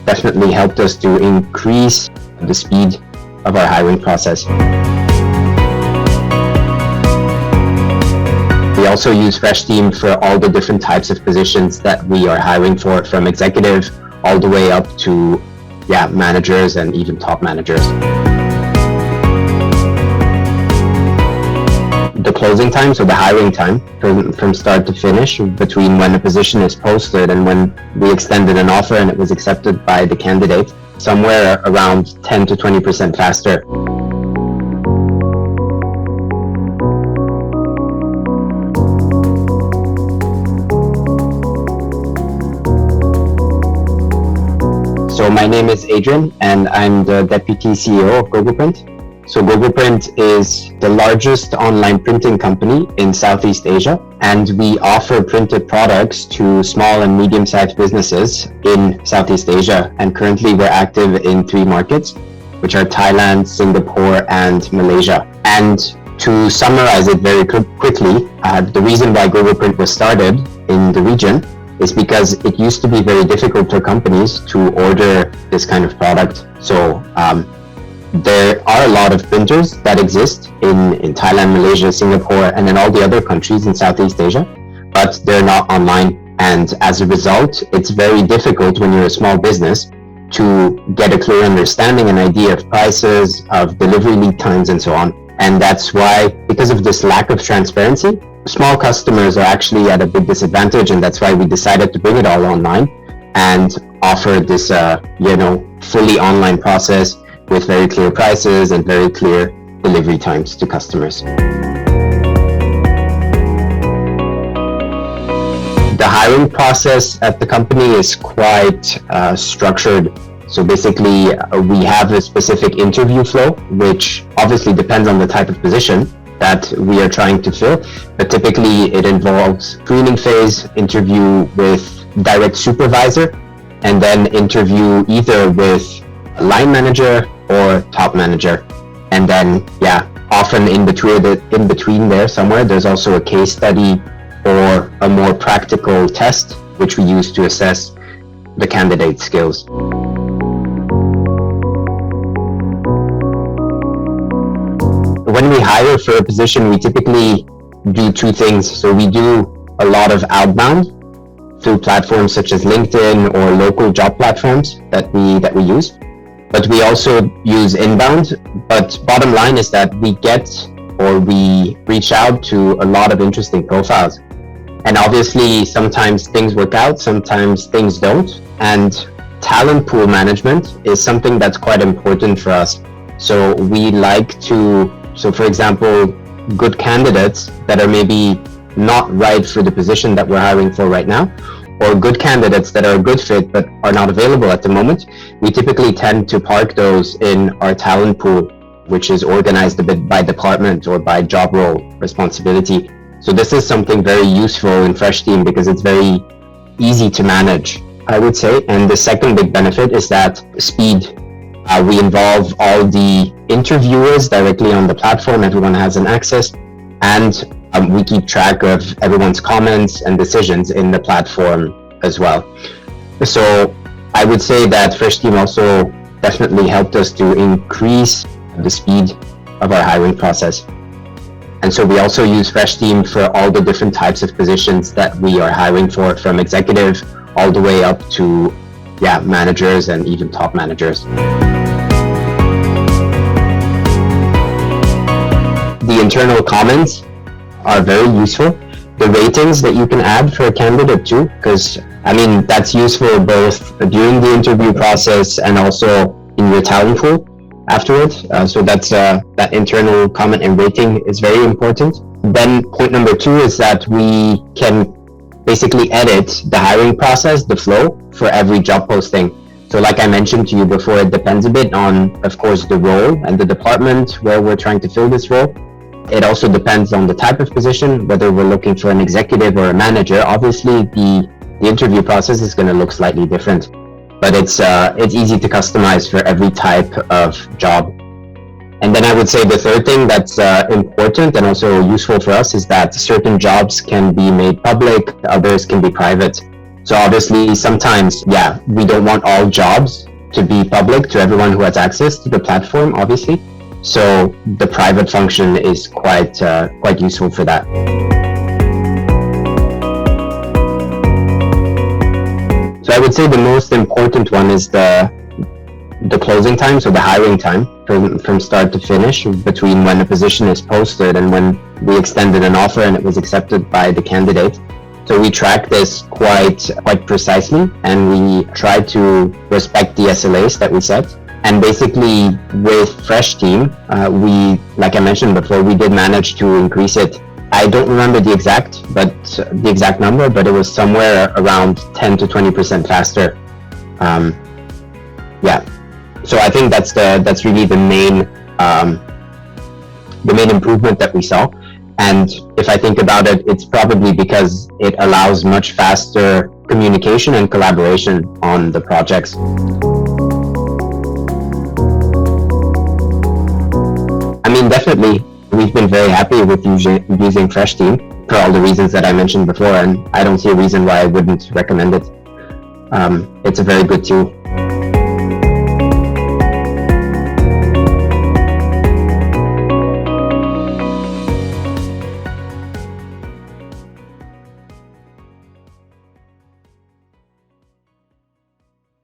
definitely helped us to increase the speed of our hiring process. We also use Freshteam for all the different types of positions that we are hiring for, from executive all the way up to managers and even top managers. The closing time, so the hiring time from start to finish, between when a position is posted and when we extended an offer and it was accepted by the candidate, somewhere around 10 to 20% faster. So my name is Adrien and I'm the Deputy CEO of Gogoprint. So Gogoprint is the largest online printing company in Southeast Asia, and we offer printed products to small and medium-sized businesses in Southeast Asia. And currently we're active in 3 markets, which are Thailand, Singapore, and Malaysia. And to summarize it very quickly, the reason why Gogoprint was started in the region is because it used to be very difficult for companies to order this kind of product. So there are a lot of printers that exist in Thailand, Malaysia, Singapore, and in all the other countries in Southeast Asia, but they're not online. And as a result, it's very difficult when you're a small business to get a clear understanding and idea of prices, of delivery lead times, and so on. And that's why, because of this lack of transparency, small customers are actually at a big disadvantage, and that's why we decided to bring it all online and offer this, fully online process with very clear prices and very clear delivery times to customers. The hiring process at the company is quite structured. So basically, we have a specific interview flow, which obviously depends on the type of position that we are trying to fill. But typically, it involves screening phase, interview with direct supervisor, and then interview either with a line manager or top manager. And then, often in between there somewhere, there's also a case study or a more practical test, which we use to assess the candidate's skills. When we hire for a position, we typically do 2 things. So we do a lot of outbound through platforms such as LinkedIn or local job platforms that we use. But we also use inbound. But bottom line is that we reach out to a lot of interesting profiles. And obviously, sometimes things work out, sometimes things don't. And talent pool management is something that's quite important for us. So we like to, for example, good candidates that are maybe not right for the position that we're hiring for right now, or good candidates that are a good fit but are not available at the moment, we typically tend to park those in our talent pool, which is organized a bit by department or by job role responsibility. So this is something very useful in Freshteam because it's very easy to manage, I would say. And the second big benefit is that speed. We involve all the interviewers directly on the platform. Everyone has an access, and we keep track of everyone's comments and decisions in the platform as well. So I would say that Freshteam also definitely helped us to increase the speed of our hiring process. And so we also use Freshteam for all the different types of positions that we are hiring for, from executive all the way up to managers and even top managers. The internal comments are very useful. The ratings that you can add for a candidate too, because that's useful both during the interview process and also in your talent pool afterwards. So that's that internal comment and rating is very important. Then point number 2 is that we can basically edit the hiring process, the flow for every job posting. So like I mentioned to you before, it depends a bit on, of course, the role and the department where we're trying to fill this role. It also depends on the type of position, whether we're looking for an executive or a manager. Obviously, the interview process is going to look slightly different, but it's easy to customize for every type of job. And then I would say the third thing that's important and also useful for us is that certain jobs can be made public, others can be private. So obviously sometimes, we don't want all jobs to be public to everyone who has access to the platform, obviously. So the private function is quite useful for that. So I would say the most important one is the closing time, so the hiring time from start to finish, between when a position is posted and when we extended an offer and it was accepted by the candidate. So we track this quite precisely, and we try to respect the SLAs that we set. And basically with Freshteam, we, like I mentioned before, we did manage to increase it. I don't remember the exact number, but it was somewhere around 10 to 20% faster. So I think that's really the main improvement that we saw. And if I think about it, it's probably because it allows much faster communication and collaboration on the projects. I mean, definitely, we've been very happy with using Freshteam for all the reasons that I mentioned before, and I don't see a reason why I wouldn't recommend it. It's a very good tool.